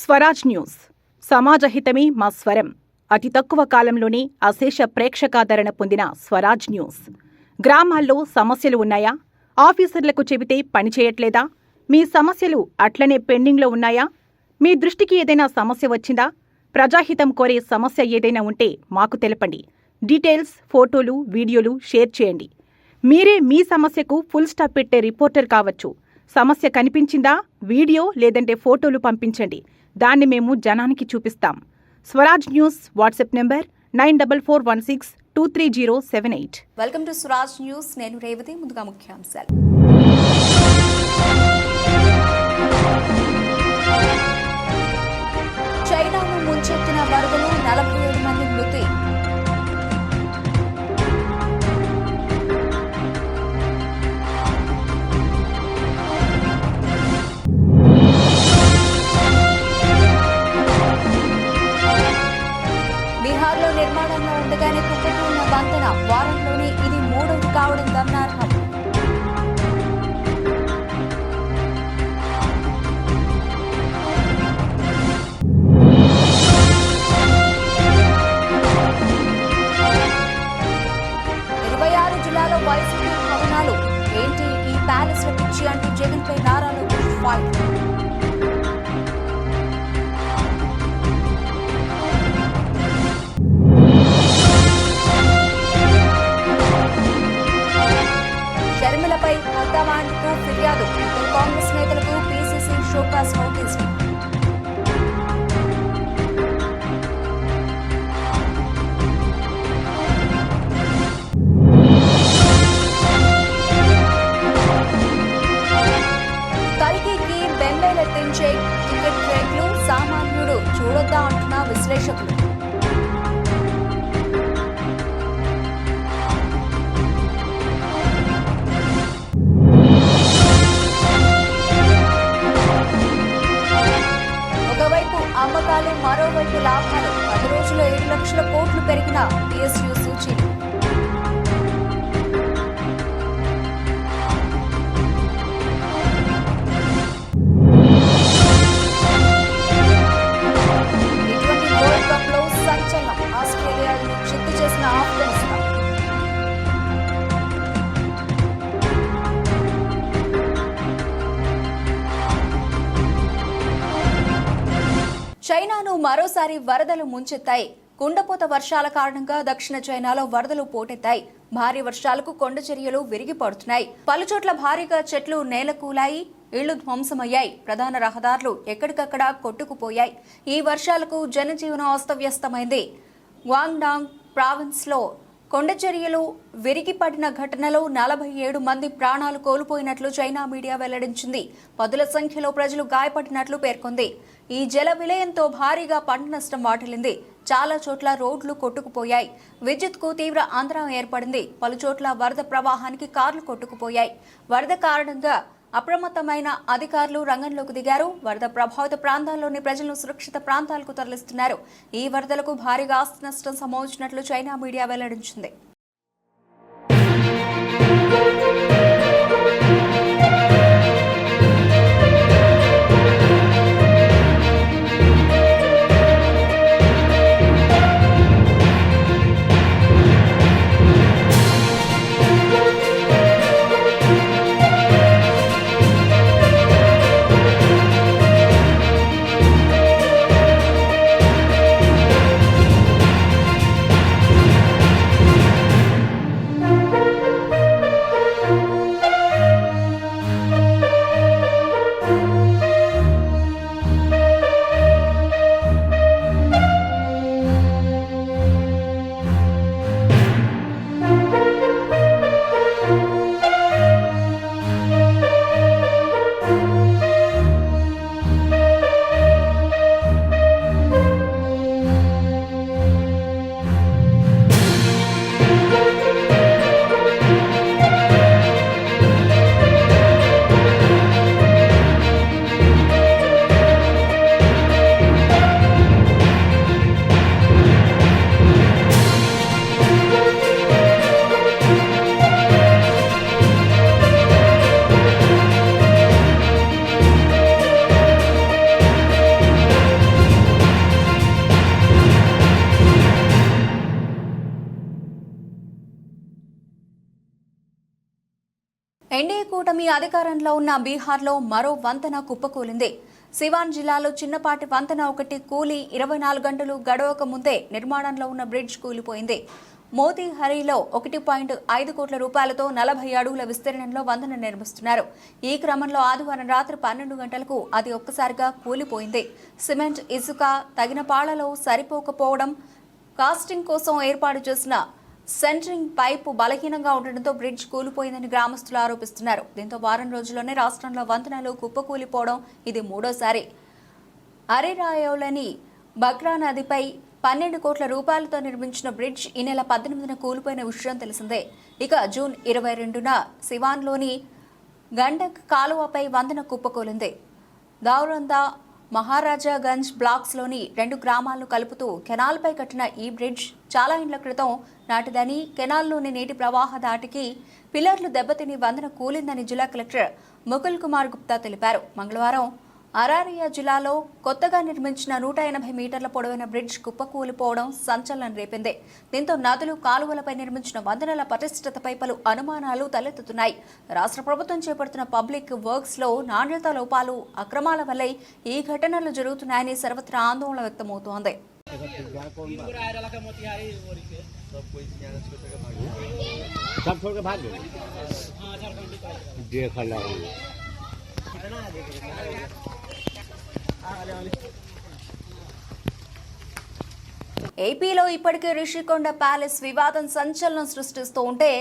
Swaraj news సమాజహితమే మా స్వరం. అతి తక్కువ కాలంలోనే అశేష ప్రేక్షకాదరణ పొందిన స్వరాజ్ న్యూస్. గ్రామాల్లో సమస్యలు ఉన్నాయా? ఆఫీసర్లకు చెబితే పనిచేయట్లేదా? మీ సమస్యలు అట్లనే పెండింగ్లో ఉన్నాయా? మీ దృష్టికి ఏదైనా సమస్య వచ్చిందా? ప్రజాహితం కోరే సమస్య ఏదైనా ఉంటే మాకు తెలపండి. డీటెయిల్స్, ఫోటోలు, వీడియోలు షేర్ చేయండి. మీరే మీ సమస్యకు ఫుల్ స్టాప్ పెట్టే రిపోర్టర్ కావచ్చు. సమస్య కనిపించిందా? వీడియో లేదంటే ఫోటోలు పంపించండి. దాన్ని మేము జనానికి చూపిస్తాం. Swaraj news WhatsApp number 9441623078. Welcome to Swaraj news. నేను రేవతి. ముందుగా ముఖ్యాంశాలు. చైనాను ముంచెత్తిన వరదలు, 47 మంది మృతి. బీహార్లో నిర్మాణంలో ఉండగానే కుప్పకూలిన వంతెన, వారంలోనే ఇది మూడవది కావడం గమనార్హం. జిల్లాలో వైసీపీ భవనాలు ఏంటి ఈ ప్యాలెస్ లో పిచ్చి అంటూ జగన్ పై నారా లోకేష్ ఫైట్. షర్మిలపై హైకమాండ్కు ఫిర్యాదు, ఇద్దరు కాంగ్రెస్ నేతలకు పీసీసీ షోకాస్ నోటీసులు. కల్కికి బెంబేలెత్తించే టికెట్ రేట్లు సామాన్యుడు చూడొద్దా అంటున్న విశ్లేషకులు. ఒకవైపు అమ్మకాలు, మరోవైపు లాభాలు. 10 రోజుల్లో 7 లక్షల కోట్లు పెరిగిన PSU సూచీలు. వరల్డ్ కప్ లో సంచలనం, ఆస్ట్రేలియాను చిత్తు చేసిన ఆఫ్ఘనిస్తాన్. చైనాను మరోసారి వరదలు ముంచెత్తాయి. కుండపోత వర్షాల కారణంగా దక్షిణ చైనాలో వరదలు పోటెత్తాయి. భారీ వర్షాలకు కొండ చర్యలు విరిగి పడుతున్నాయి. పలుచోట్ల భారీగా చెట్లు నేలకూలాయి, ఇళ్లు ధ్వంసమయ్యాయి. ప్రధాన రహదారులు ఎక్కడికక్కడ కొట్టుకుపోయాయి. ఈ వర్షాలకు జనజీవనం అస్తవ్యస్తమైంది. గ్వాంగ్డాంగ్ ప్రావిన్స్ లో కొండచర్యలు విరిగిపడిన ఘటనలో 47 మంది ప్రాణాలు కోల్పోయినట్లు చైనా మీడియా వెల్లడించింది. పదుల సంఖ్యలో ప్రజలు గాయపడినట్లు పేర్కొంది. ఈ జల విలయంతో భారీగా పంట నష్టం వాటిల్లింది. చాలా చోట్ల రోడ్లు కొట్టుకుపోయాయి. విద్యుత్కు తీవ్ర అంతరాయం ఏర్పడింది. పలుచోట్ల వరద ప్రవాహానికి కార్లు కొట్టుకుపోయాయి. వరద కారణంగా అప్రమత్తమైన అధికారులు రంగంలోకి దిగారు. వరద ప్రభావిత ప్రాంతాల్లోని ప్రజలను సురక్షిత ప్రాంతాలకు తరలిస్తున్నారు. ఈ వరదలకు భారీగా ఆస్తి నష్టం సంభవించినట్లు చైనా మీడియా వెల్లడించింది. కూటమి అధికారంలో ఉన్న బీహార్లో మరో వంతెన కుప్పకూలింది. సివాన్ జిల్లాలో చిన్నపాటి వంతెన ఒకటి కూలి 24 గంటలు గడవక ముందే నిర్మాణంలో ఉన్న బ్రిడ్జ్ కూలిపోయింది. మోతీహరిలో 1.5 కోట్ల రూపాయలతో 40 అడుగుల విస్తీర్ణంలో వంతెన నిర్మిస్తున్నారు. ఈ క్రమంలో ఆదివారం రాత్రి 12 గంటలకు అది ఒక్కసారిగా కూలిపోయింది. సిమెంట్, ఇసుక తగిన పాళ్లలో సరిపోకపోవడం, కాస్టింగ్ కోసం ఏర్పాటు చేసిన సెంటరింగ్ పైపు బలహీనంగా ఉండడంతో బ్రిడ్జ్ కూలిపోయిందని గ్రామస్తులు ఆరోపిస్తున్నారు. దీంతో వారం రోజుల్లోనే రాష్ట్రంలో వంతెనలు కుప్పకూలిపోవడం ఇది మూడోసారి. అరిరాయోలోని బక్రా నదిపై 12 కోట్ల రూపాయలతో నిర్మించిన బ్రిడ్జ్ ఈ నెల 18న కూలిపోయిన విషయం తెలిసిందే. ఇక జూన్ 22న సివాన్లోని గండక్ కాలువపై వంతెన కుప్పకూలింది. దౌరందా మహారాజాగంజ్ బ్లాక్స్లోని 2 గ్రామాలను కలుపుతూ కెనాల్పై కట్టిన ఈ బ్రిడ్జ్ చాలా ఇండ్ల క్రితం నాటిదని, కెనాల్లోని నీటి ప్రవాహ దాటికి పిల్లర్లు దెబ్బతిని వంతెన కూలిందని జిల్లా కలెక్టర్ ముకుల్ కుమార్ గుప్తా తెలిపారు. మంగళవారం అరారియా జిల్లాలో కొత్తగా నిర్మించిన 180 మీటర్ల పొడవైన బ్రిడ్జ్ కుప్పకూలిపోవడం సంచలనం రేపింది. దీంతో నదులు, కాలువలపై నిర్మించిన వంతెనల పటిష్టతపై పలు అనుమానాలు తలెత్తుతున్నాయి. రాష్ట్ర ప్రభుత్వం చేపడుతున్న పబ్లిక్ వర్క్స్ లో నాణ్యత లోపాలు, అక్రమాల వల్లే ఈ ఘటనలు జరుగుతున్నాయని సర్వత్రా ఆందోళన వ్యక్తమవుతోంది. ఏపీలో ఇప్పటికే రిషికొండ ప్యాలెస్ వివాదం సంచలనం సృష్టిస్తూ ఉంటే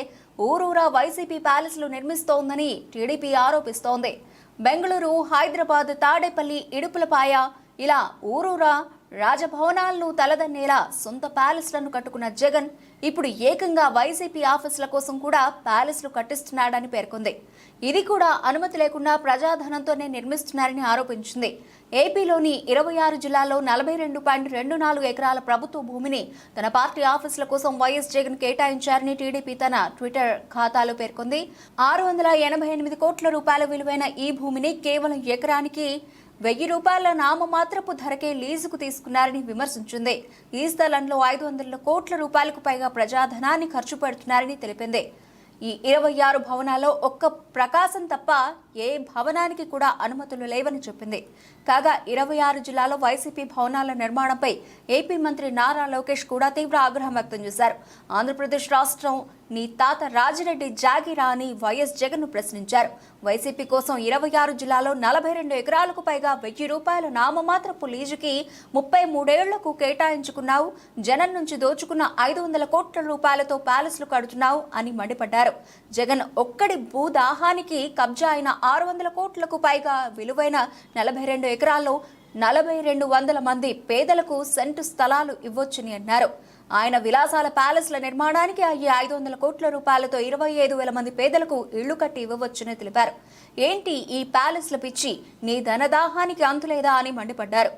ఊరూరా వైసీపీ ప్యాలెస్లు నిర్మిస్తోందని టీడీపీ ఆరోపిస్తోంది. బెంగళూరు, హైదరాబాద్, తాడేపల్లి, ఇడుపులపాయ ఇలా ఊరూరా రాజభవనాలను తలదన్నేలా సొంత ప్యాలెస్లను కట్టుకున్న జగన్ ఇప్పుడు ఏకంగా వైసీపీ ఆఫీసుల కోసం కూడా ప్యాలెస్లు కట్టిస్తున్నాడని పేర్కొంది. ఇది కూడా అనుమతి లేకుండా ప్రజాధనంతోనే నిర్మిస్తున్నారని ఆరోపించింది. ఏపీలోని 26 జిల్లాల్లో 42.24 ఎకరాల ప్రభుత్వ భూమిని తన పార్టీ ఆఫీసుల కోసం వైఎస్ జగన్ కేటాయించారని టీడీపీ తన ట్విట్టర్ ఖాతాలో పేర్కొంది. 688 కోట్ల రూపాయల విలువైన ఈ భూమిని కేవలం ఎకరానికి 1000 రూపాయల నామమాత్రపు ధరకే లీజుకు తీసుకున్నారని విమర్శించింది. ఈ స్థలంలో 500 కోట్ల రూపాయలకు పైగా ప్రజాధనాన్ని ఖర్చు పెడుతున్నారని తెలిపింది. ఈ 26 భవనాల్లో ఒక్క ప్రకాశం తప్ప ఏ భవనానికి కూడా అనుమతులు లేవని చెప్పింది. కాగా 26 జిల్లాలో వైసీపీ భవనాల నిర్మాణంపై ఏపీ మంత్రి నారా లోకేష్ కూడా తీవ్ర ఆగ్రహం వ్యక్తం చేశారు. ఆంధ్రప్రదేశ్ రాష్ట్రం నీ తాత రాజిరెడ్డి జాగిరా అని వైఎస్ జగన్ ప్రశ్నించారు. వైసీపీ కోసం 26 జిల్లాలో 42 ఎకరాలకు పైగా 1000 రూపాయల నామమాత్రపు లీజుకి 33 ఏళ్లకు కేటాయించుకున్నావు. జనం నుంచి దోచుకున్న 500 కోట్ల రూపాయలతో ప్యాలెస్లు కడుతున్నావు అని మండిపడ్డారు. జగన్ ఒక్కడి భూదాహానికి కబ్జా అయిన 600 కోట్లకు పైగా విలువైన 42 ఎకరాల్లో 4200 మంది పేదలకు సెంటు స్థలాలు ఇవ్వొచ్చని అన్నారు. ఆయన విలాసాల ప్యాలెస్ల నిర్మాణానికి అయ్యే 500 కోట్ల రూపాయలతో 25,000 మంది పేదలకు ఇళ్లు కట్టి ఇవ్వవచ్చని తెలిపారు. ఏంటి ఈ ప్యాలెస్ల పిచ్చి, నీ ధనదాహానికి అంతులేదా అని మండిపడ్డారు.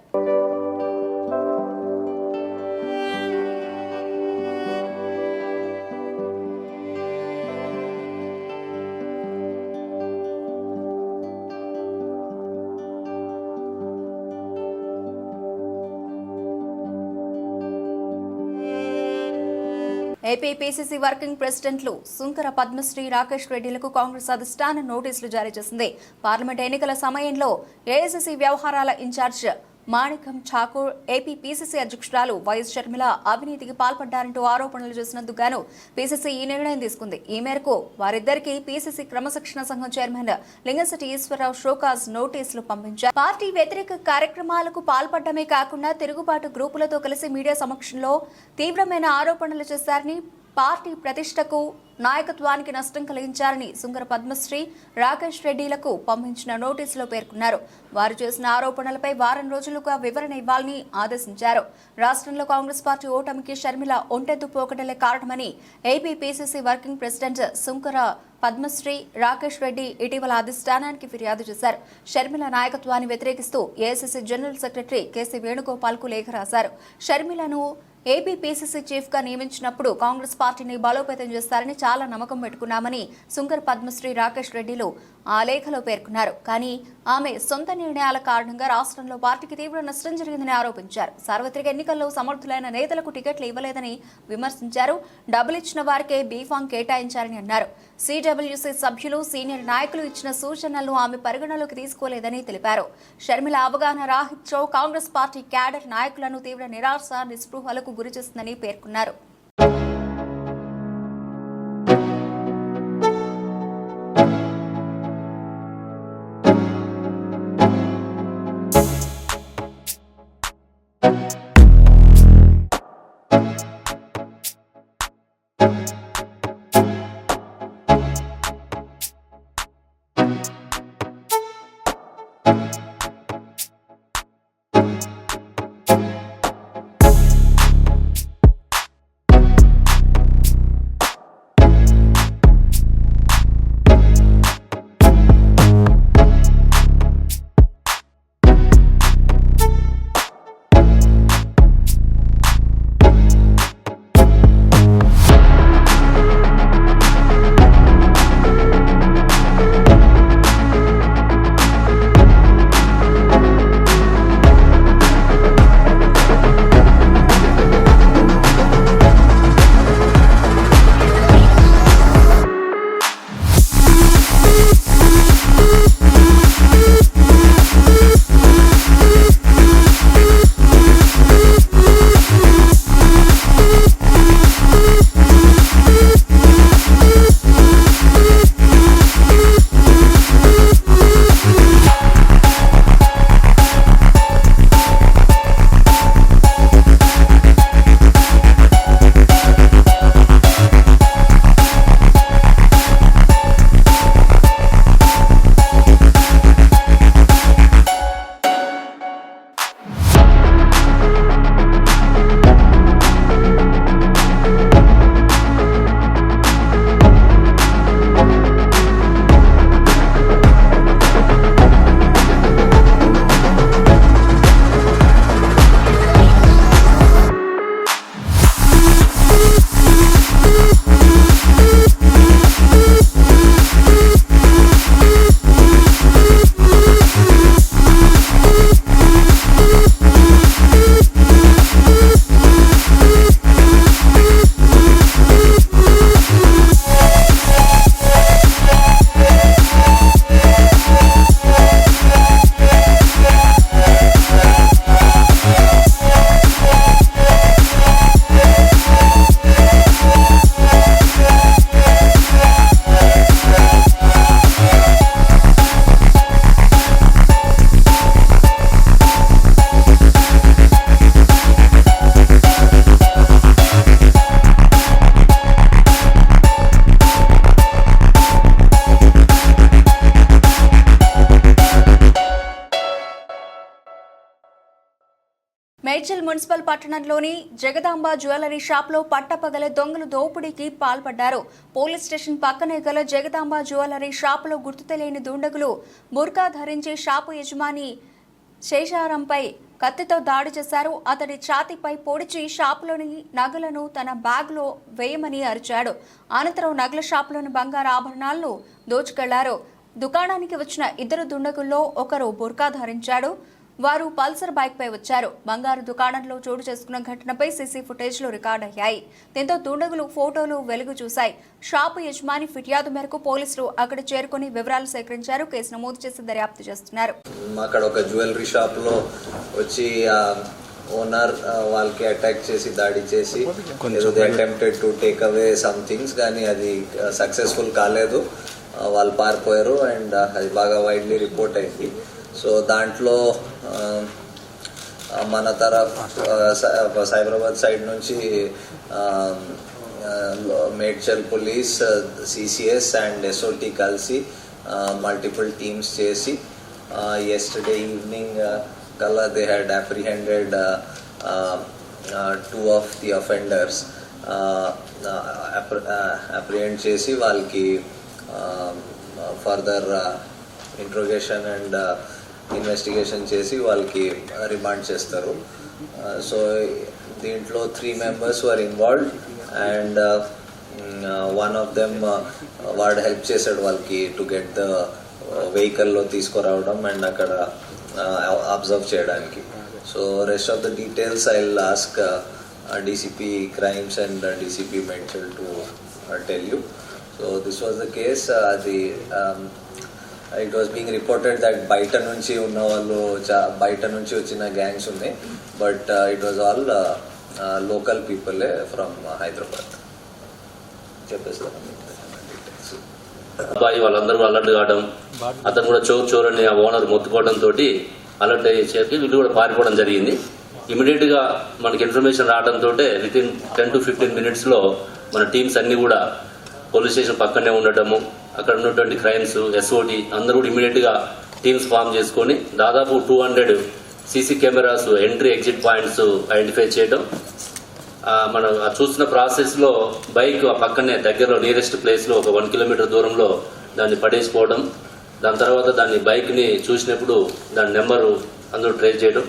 ఏపీ పీసీసీ వర్కింగ్ ప్రెసిడెంట్లు సుంకర పద్మశ్రీ, రాకేష్ రెడ్డిలకు కాంగ్రెస్ అధిష్టానం నోటీసులు జారీ చేసింది. పార్లమెంట్ ఎన్నికల సమయంలో ఏఐసీసీ వ్యవహారాల in-charge Manickam Thakur, AP PCC అధ్యక్షురాలు వైఎస్ షర్మిల అవినీతికి పాల్పడ్డారంటూ ఆరోపణలు చేసినందుకు గాను పీసీసీ ఈ నిర్ణయం తీసుకుంది. ఈ మేరకు వారిద్దరికీ పీసీసీ క్రమశిక్షణ సంఘం చైర్మన్ లింగశెట్టి ఈశ్వరరావు షోకాజ్ నోటీసులు పంపించారు. పార్టీ వ్యతిరేక కార్యక్రమాలకు పాల్పడమే కాకుండా తిరుగుబాటు గ్రూపులతో కలిసి మీడియా సమక్షంలో తీవ్రమైన ఆరోపణలు చేశారని, పార్టీ ప్రతిష్టకు, నాయకత్వానికి నష్టం కలిగించారని సుంకర పద్మశ్రీ, రాకేష్ రెడ్డిలకు పంపించిన నోటీసులో పేర్కొన్నారు. వారు చేసిన ఆరోపణలపై వారం రోజులుగా వివరణ ఇవ్వాలని ఆదేశించారు. రాష్ట్రంలో కాంగ్రెస్ పార్టీ ఓటమికి షర్మిల ఒంటెద్దు పోకడలే కారణమని AP PCC working president Sunkara Padmasri, Rakesh Reddy ఇటీవల అధిష్టానానికి ఫిర్యాదు చేశారు. షర్మిల నాయకత్వాన్ని వ్యతిరేకిస్తూ ఏఐసీసీ జనరల్ సెక్రటరీ కేసీ వేణుగోపాల్కు లేఖ రాశారు. షర్మిలను ఏపీ పీసీసీ చీఫ్ గా నియమించినప్పుడు కాంగ్రెస్ పార్టీని బలోపేతం చేస్తారని చాలా నమ్మకం పెట్టుకున్నామని సుంకర పద్మశ్రీ రాకేష్ రెడ్డిలు ఆ లేఖలో పేర్కొన్నారు. కానీ ఆమె సొంత నిర్ణయాల కారణంగా రాష్ట్రంలో పార్టీకి తీవ్ర నష్టం జరిగిందని ఆరోపించారు. సార్వత్రిక ఎన్నికల్లో సమర్థులైన నేతలకు టికెట్లు ఇవ్వలేదని విమర్శించారు. డబ్బులు ఇచ్చిన వారికే బీఫామ్ కేటాయించారని అన్నారు. సిడబ్ల్యూసీ సభ్యులు, సీనియర్ నాయకులు ఇచ్చిన సూచనలను ఆమె పరిగణలోకి తీసుకోలేదని తెలిపారు. షర్మిల అవగాహన రాహిత్యంతో కాంగ్రెస్ పార్టీ క్యాడర్ నాయకులను తీవ్ర నిరాశ, నిస్పృహలకు గురిచేస్తుందని పేర్కొన్నారు. మేడ్చల్ మున్సిపల్ పట్టణంలోని జగదాంబ జ్యువెలరీ షాప్లో పట్టపగలే దొంగలు దోపిడీకి పాల్పడ్డారు. పోలీస్ స్టేషన్ పక్కనే గల జగదాంబ జ్యువెలరీ షాపులో గుర్తు తెలియని దుండగులు బుర్కా ధరించి షాపు యజమాని శేషారంపై కత్తితో దాడి చేశారు. అతడి ఛాతీపై పొడిచి షాపులోని నగలను తన బ్యాగ్లో వేయమని అరిచాడు. అనంతరం నగల షాపులోని బంగారు ఆభరణాలను దోచుకెళ్లారు. దుకాణానికి వచ్చిన ఇద్దరు దుండగుల్లో ఒకరు బుర్కా ధరించాడు. వారు పల్సర్ బైక్ పై వచ్చారు. బంగారు దుకాణంలో చోటు చేసుకున్న ఘటనపై సీసీ ఫుటేజ్లు రికార్డ్ అయ్యాయి. దీంతో దుండగులు ఫోటోలు వెలుగు చూశాయి. షాపు యజమాని ఫిర్యాదు మేరకు పోలీసులు అక్కడ చేరుకుని వివరాలు సేకరించారు. కేసు నమోదు చేసి దర్యాప్తు చేస్తున్నారు. అక్కడ ఒక జ్యువెలరీ షాప్ లో వచ్చి ఓనర్ వాళ్ళకి అటాక్ చేసి దాడి చేసి attempted to take away some things, కానీ అది సక్సెస్ఫుల్ కాలేదు. వాళ్ళు పారిపోయారు అండ్ అది బాగా వైడ్లీ రిపోర్ట్ అయింది. సో దాంట్లో మన సైబరాబాద్ సైడ్ నుంచి Medchal police, CCS and SOT కలిసి మల్టిపుల్ టీమ్స్ చేసి yesterday evening kala they had apprehended two of the offenders. Apprehend chesi valki further interrogation and investigation chesi valki remand chestaru. So deentlo 3 members were involved and one of them వాడు help చేశాడు వాళ్ళకి to get the వెహికల్లో తీసుకురావడం and అక్కడ observe చేయడానికి. So rest of the details I will ask DCP crimes and DCP mental to tell you. So this was the case. అది it was being reported that బయట నుంచి ఉన్న వాళ్ళు బయట నుంచి వచ్చిన గ్యాంగ్స్ ఉన్నాయి, but it was all local పీపులే ఫ్రమ్ హైదరాబాద్. చెప్పేస్తాను అబ్బాయి వాళ్ళందరూ అలర్ట్ కావడం, అతను కూడా చోర్ అని ఆ ఓనర్ మొత్తుకోవడం తోటి అలర్ట్ అయ్యేసరికి వీళ్ళు కూడా పారిపోవడం జరిగింది. ఇమీడియట్ గా మనకి ఇన్ఫర్మేషన్ రావడంతో వితిన్ 10 to 15 minutes లో మన టీమ్స్ అన్ని కూడా పోలీస్ స్టేషన్ పక్కనే ఉండటము, అక్కడ ఉన్నటువంటి క్రైమ్స్ ఎస్ఓటి అందరూ కూడా ఇమీడియట్ గా టీమ్స్ ఫామ్ చేసుకొని దాదాపు 200 CC cameras entry exit points identify చేయడం. మనం చూస్తున్న ప్రాసెస్ లో బైక్ ఆ పక్కనే దగ్గరలో నియరెస్ట్ ప్లేస్ లో ఒక 1 kilometer దూరంలో దాన్ని పడేసిపోవడం, దాని తర్వాత దాన్ని బైక్ ని చూసినప్పుడు దాని నెంబరు అందరూ ట్రేస్ చేయడం,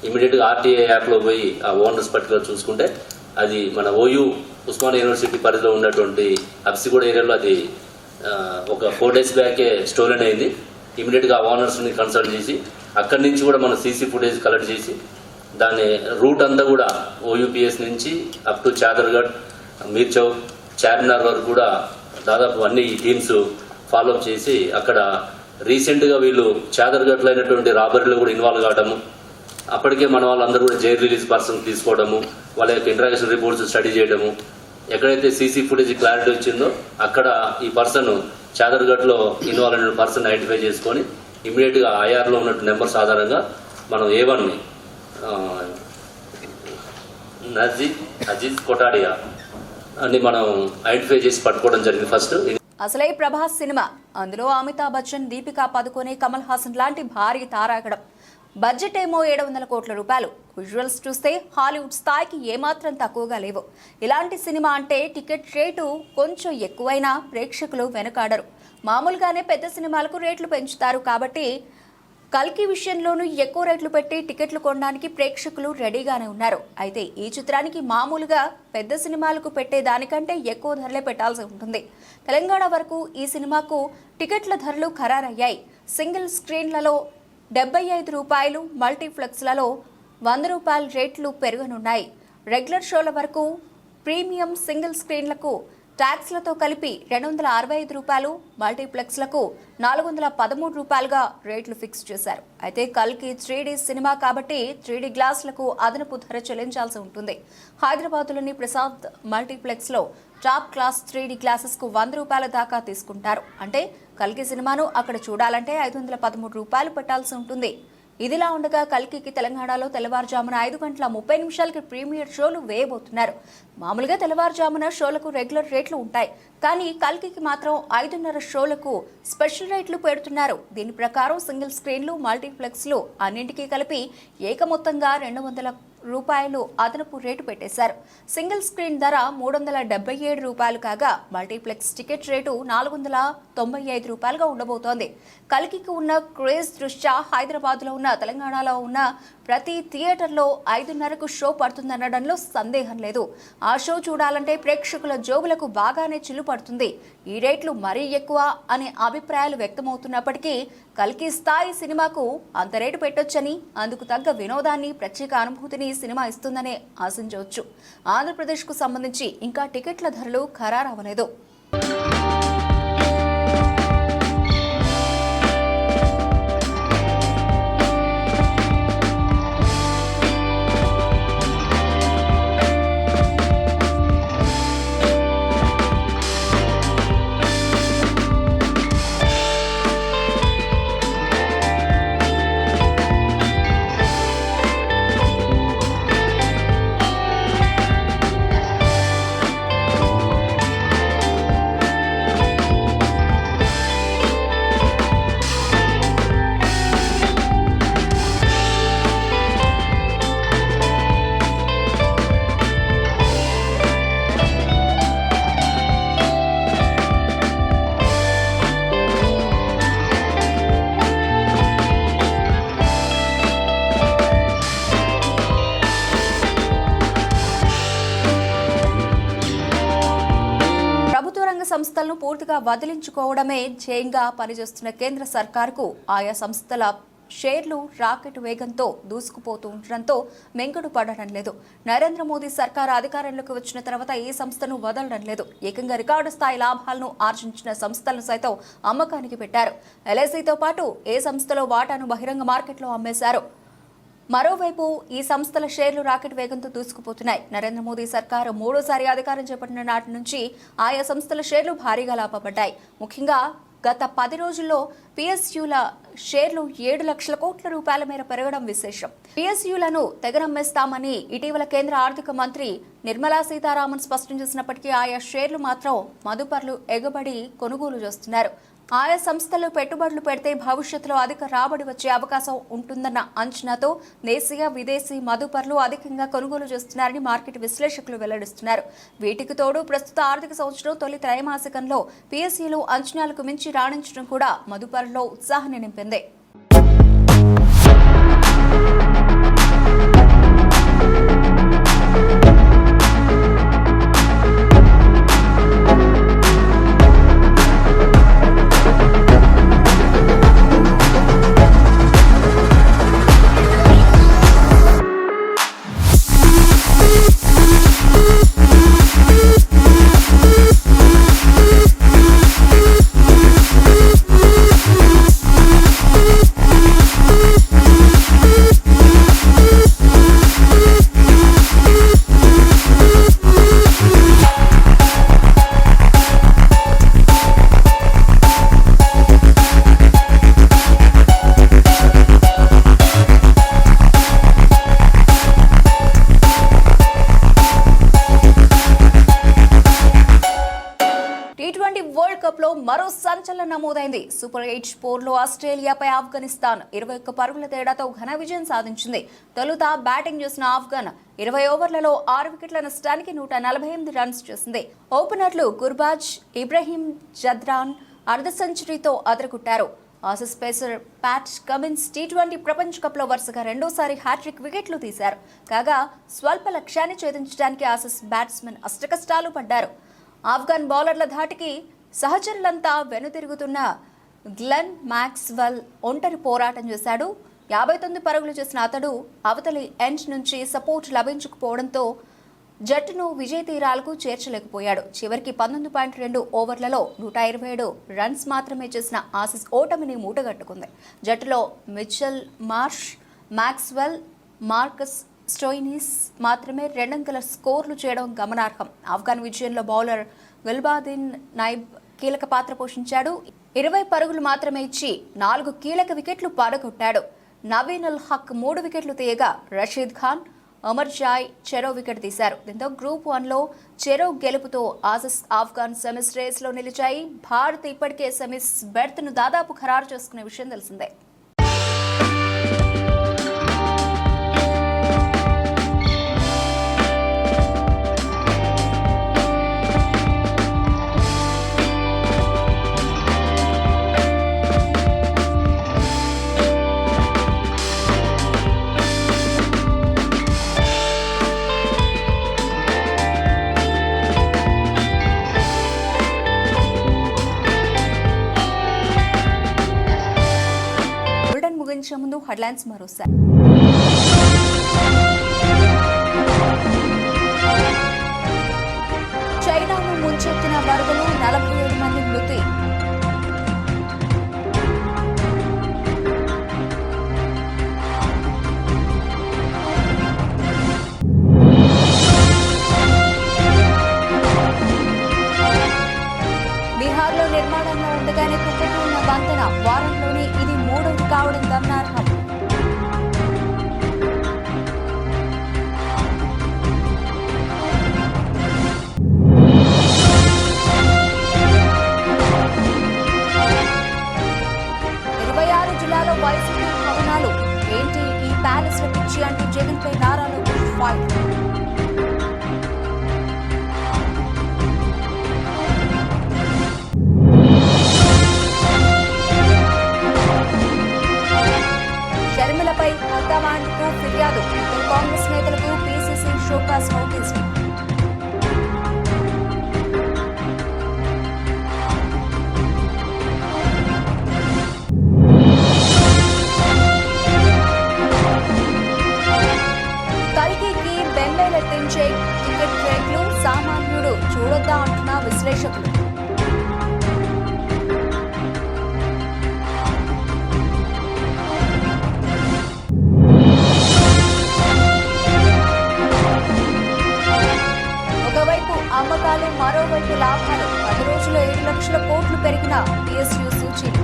ఇమీడియట్ గా ఆర్టీఏ యాప్ లో పోయి ఆ ఓనర్స్ పర్టికులర్ చూసుకుంటే అది మన ఓయూ ఉస్మానియా యూనివర్సిటీ పరిధిలో ఉన్నటువంటి అప్సిగూడ ఏరియాలో అది ఒక 4 days బ్యాకే స్టోలెన్ అయింది. ఇమీడియట్ గా ఓనర్స్ ని కన్సల్ట్ చేసి అక్కడి నుంచి కూడా మనం సీసీ ఫుటేజ్ కలెక్ట్ చేసి దాని రూట్ అంతా కూడా ఓయూపీఎస్ నుంచి అప్ టు చాదర్గఢ్, మీర్ చౌక్, చార్మినార్ వరకు కూడా దాదాపు అన్ని టీమ్స్ ఫాలోఅప్ చేసి అక్కడ రీసెంట్ గా వీళ్ళు చాదర్గఢ్ లో అయినటువంటి రాబరీలో కూడా ఇన్వాల్వ్ కావడము, అప్పటికే మన వాళ్ళందరూ కూడా జైల్ రిలీజ్ పర్సన్ తీసుకోవడము, వాళ్ళ యొక్క ఇంటరాక్షన్ రిపోర్ట్స్ స్టడీ చేయడము, ఎక్కడైతే సీసీ ఫుటేజ్ క్లారిటీ వచ్చిందో అక్కడ ఈ పర్సన్ చాదర్గఢ్ లో ఇన్వాల్వ్ అయిన పర్సన్ ఐడెంటిఫై చేసుకొని ఇమీడియట్ గా ఐఆర్ లో ఉన్నట్టు నెంబర్స్ ఆధారంగా మనం A1 ని అజీజ్ కొటాడియా అని మనం ఐడెంటిఫై చేసి పట్టుకోవడం జరిగింది. ఫస్ట్ అసలే ప్రభాస్ సినిమా, అందులో అమితాబ్ బచ్చన్, దీపికా పదుకొనే, కమల్ హాసన్ లాంటి భారీ తారాగడం. బడ్జెట్ ఏమో 700 కోట్ల రూపాయలు. విజువల్స్ చూస్తే హాలీవుడ్ స్థాయికి ఏమాత్రం తక్కువగా లేవు. ఇలాంటి సినిమా అంటే టికెట్ రేటు కొంచెం ఎక్కువైనా ప్రేక్షకులు వెనకాడరు. మామూలుగానే పెద్ద సినిమాలకు రేట్లు పెంచుతారు కాబట్టి కల్కి విషయంలోనూ ఎక్కువ రేట్లు పెట్టి టికెట్లు కొనడానికి ప్రేక్షకులు రెడీగానే ఉన్నారు. అయితే ఈ చిత్రానికి మామూలుగా పెద్ద సినిమాలకు పెట్టే దానికంటే ఎక్కువ ధరలే పెట్టాల్సి ఉంటుంది. తెలంగాణ వరకు ఈ సినిమాకు టికెట్ల ధరలు ఖరారయ్యాయి. సింగిల్ స్క్రీన్లలో 75 రూపాయలు, మల్టీప్లెక్స్లలో 100 రూపాయల రేట్లు పెరగనున్నాయి. రెగ్యులర్ షోల వరకు ప్రీమియం సింగిల్ స్క్రీన్లకు ట్యాక్స్లతో కలిపి 265 రూపాయలు, మల్టీప్లెక్స్లకు 413 రూపాయలుగా రేట్లు ఫిక్స్ చేశారు. అయితే కల్కి 3D సినిమా కాబట్టి 3D గ్లాసులకు అదనపు ధర చెల్లించాల్సి ఉంటుంది. హైదరాబాద్లోని ప్రసాద్ మల్టీప్లెక్స్లో టాప్ క్లాస్ 3D గ్లాసెస్కు 100 రూపాయల దాకా తీసుకుంటారు. అంటే కల్కి సినిమాను అక్కడ చూడాలంటే 513 రూపాయలు పెట్టాల్సి ఉంటుంది. ఇదిలా ఉండగా కల్కికి తెలంగాణలో తెల్లవారుజామున 5:30 ప్రీమియర్ షోలు వేయబోతున్నారు. మామూలుగా తెల్లవారుజామున షోలకు రెగ్యులర్ రేట్లు ఉంటాయి, కానీ కల్కికి మాత్రం 5:30 షోలకు స్పెషల్ రేట్లు పెడుతున్నారు. దీని ప్రకారం సింగిల్ స్క్రీన్లు, మల్టీప్లెక్స్లు అన్నింటికీ కలిపి ఏకమొత్తంగా 200 రూపాయలు అదనపు రేటు పెట్టేశారు. సింగిల్ స్క్రీన్ ధర 377 రూపాయలు కాగా మల్టీప్లెక్స్ టికెట్ రేటు 495 రూపాయలుగా ఉండబోతోంది. కల్కికి ఉన్న క్రేజ్ దృష్ట్యా హైదరాబాద్లో ఉన్న, తెలంగాణలో ఉన్న ప్రతి థియేటర్లో 5:30కు షో పడుతుందనడంలో సందేహం లేదు. ఆ షో చూడాలంటే ప్రేక్షకుల జోబులకు బాగానే చిల్లు పడుతుంది. ఈ రేట్లు మరీ ఎక్కువ అనే అభిప్రాయాలు వ్యక్తమవుతున్నప్పటికీ కల్కి స్థాయి సినిమాకు అంత రేటు పెట్టొచ్చని, అందుకు తగ్గ వినోదాన్ని, ప్రత్యేక అనుభూతిని సినిమా ఇస్తుందనే ఆశించవచ్చు. ఆంధ్రప్రదేశ్కు సంబంధించి ఇంకా టికెట్ల ధరలు ఖరారవ్వలేదు. సంస్థలను పూర్తిగా వదిలించుకోవడమే ధ్యేయంగా పనిచేస్తున్న కేంద్ర సర్కార్కు ఆయా సంస్థల షేర్లు రాకెట్ వేగంతో దూసుకుపోతూ ఉండడంతో మెంగుడు పడడం లేదు. నరేంద్ర మోదీ సర్కారు అధికారంలోకి వచ్చిన తర్వాత ఈ సంస్థను వదలడం లేదు. ఏకంగా రికార్డు స్థాయి లాభాలను ఆర్జించిన సంస్థలను సైతం అమ్మకానికి పెట్టారు. ఎల్ఐసితో పాటు ఏ సంస్థలో వాటాను బహిరంగ మార్కెట్లో అమ్మేశారు. మరోవైపు ఈ సంస్థల షేర్లు రాకెట్ వేగంతో దూసుకుపోతున్నాయి. నరేంద్ర మోదీ సర్కారు మూడోసారి అధికారం చేపట్టిన నాటి నుంచి ఆయా సంస్థల షేర్లు భారీగా లాభపడ్డాయి. ముఖ్యంగా గత 10 రోజుల్లో పిఎస్యుల షేర్లు 7 లక్షల కోట్ల రూపాయల మేర పెరగడం విశేషం. పిఎస్యులను తెగనమ్మేస్తామని ఇటీవల కేంద్ర ఆర్థిక మంత్రి నిర్మలా సీతారామన్ స్పష్టం చేసినప్పటికీ ఆయా షేర్లు మాత్రం మదుపర్లు ఎగబడి కొనుగోలు చేస్తున్నారు. ఆయా సంస్థలు పెట్టుబడులు పెడితే భవిష్యత్తులో అధిక రాబడి వచ్చే అవకాశం ఉంటుందన్న అంచనాతో దేశీయ విదేశీ మదుపర్లు అధికంగా కొనుగోలు చేస్తున్నారని మార్కెట్ విశ్లేషకులు వెల్లడిస్తున్నారు. వీటికి తోడు ప్రస్తుత ఆర్థిక సంవత్సరం తొలి త్రైమాసికంలో పిఎస్సిలు అంచనాలకు మించి రాణించడం కూడా మదుపర్లలో ఉత్సాహాన్ని నింపింది. వరల్డ్ కప్ లో మరో సంచలనం నమోదైంది. సూపర్ 8 పోర్లో ఆస్ట్రేలియాపై ఆఫ్ఘనిస్తాన్ 21 పరుగుల తేడాతో ఘన విజయం సాధించింది. తొలుత బ్యాటింగ్ చేసిన ఆఫ్ఘన్ 20 ఓవర్లలో 6 వికెట్ల నష్టానికి 148 రన్స్ చేసింది. ఓపెనర్లు గుర్బాజ్, ఇబ్రహీం జద్రాన్ అర్ధ సెంచరీతో అదరగొట్టారు. Aussies pacer Pat Cummins T20 ప్రపంచ కప్లో వరుసగా రెండోసారి హ్యాట్రిక్ వికెట్లు తీశారు. కాగా స్వల్ప లక్ష్యాన్ని ఛేదించడానికి ఆసీస్ బ్యాట్స్మెన్ అష్టకష్టాలు పడ్డారు. ఆఫ్ఘన్ బౌలర్ల ధాటికి సహచరులంతా వెనుతిరుగుతున్న గ్లెన్ మ్యాక్స్వెల్ ఒంటరి పోరాటం చేశాడు. 59 పరుగులు చేసిన అతడు అవతలి ఎండ్ నుంచి సపోర్ట్ లభించకపోవడంతో జట్టును విజయ తీరాలకు చేర్చలేకపోయాడు. చివరికి 19.2 ఓవర్లలో 127 రన్స్ మాత్రమే చేసిన ఆసీస్ ఓటమిని మూటగట్టుకుంది. జట్టులో Mitchell Marsh, Maxwell, Marcus Stoinis మాత్రమే 2 అంకెల స్కోర్లు చేయడం గమనార్హం. ఆఫ్ఘన్ విజయంలో బౌలర్ గుల్బాదిన్ నైబ్ కీలక పాత్ర పోషించాడు. 20 పరుగులు మాత్రమే ఇచ్చి 4 కీలక వికెట్లు పడగొట్టాడు. నవీన్ ఉల్ హక్ 3 వికెట్లు తీయగా రషీద్ ఖాన్, అమర్ జాయ్ చెరో వికెట్ తీశారు. దీంతో గ్రూప్ 1లో చెరో గెలుపుతో ఆసీస్ ఆఫ్ఘన్ సెమీస్ రేస్లో నిలిచాయి. భారత్ ఇప్పటికే సెమీస్ బెర్త్ను దాదాపు ఖరారు చేసుకునే విషయం తెలిసిందే. ముందు హెడ్లైన్స్ మరోసారి. చైనాను ముంచెత్తిన వరదలు 47 మంది మృతి. బీహార్లో నిర్మాణంలో ఉండగానే కుప్పకూలిన వంతెన వారంలోనే ఇది 3వది కావడం గమనార్హం. జిల్లాలో వైసీపీ భవనాలు ఏంటి ఈ ప్యాలెస్ పిచ్చి అంటూ జగన్పై నారా లోకేష్ ఫైట్. షర్మిలపై హైకమాండ్కు ఫిర్యాదు. కాంగ్రెస్ నేతలకు పీసీసీ షోకాస్ నోటీసులు. గుండెలెత్తించే టికెట్ రేట్లు సామాన్యుడు చూడొద్దా అంటున్న విశ్లేషకులు. ఒకవైపు అమ్మకాలు, మరోవైపు లాభాలు. 10 రోజుల్లో 7 లక్షల కోట్లు పెరిగిన PSU సూచీలు.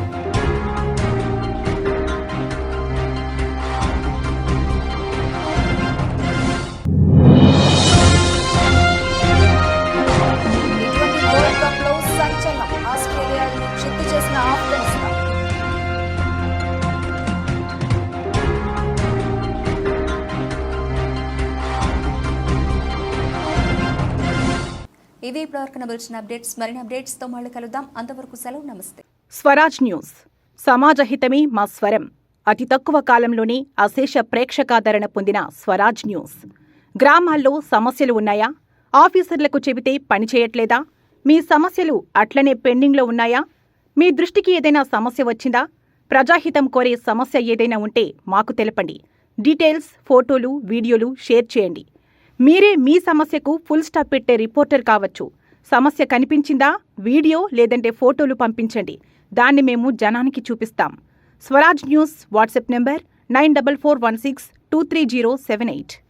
T20 వరల్డ్ కప్ లో సంచలనం. ఆస్ట్రేలియాను చిత్తు చేసిన ఆఫ్ఘనిస్తాన్. ఇవి ఇప్పటివరకు నడిచిన అప్డేట్స్. మరిన్ని అప్డేట్స్తో మళ్ళీ కలుద్దాం. అంతవరకు సెలవు. నమస్తే. స్వరాజ్ న్యూస్. సమాజ హితమే మా స్వరం. అతి తక్కువ కాలంలోనే అశేష ప్రేక్షకాదరణ పొందిన స్వరాజ్ న్యూస్. గ్రామాల్లో సమస్యలు ఉన్నాయా? ఆఫీసర్లకు చెబితే పనిచేయట్లేదా? మీ సమస్యలు అట్లనే పెండింగ్లో ఉన్నాయా? మీ దృష్టికి ఏదైనా సమస్య వచ్చిందా? ప్రజాహితం కోరే సమస్య ఏదైనా ఉంటే మాకు తెలపండి. డీటెయిల్స్, ఫోటోలు, వీడియోలు షేర్ చేయండి. మీరే మీ సమస్యకు ఫుల్ స్టాప్ పెట్టే రిపోర్టర్ కావచ్చు. సమస్య కనిపించిందా? వీడియో లేదంటే ఫోటోలు పంపించండి. దాన్ని మేము జనానికి చూపిస్తాం. Swaraj news WhatsApp number 9441623078.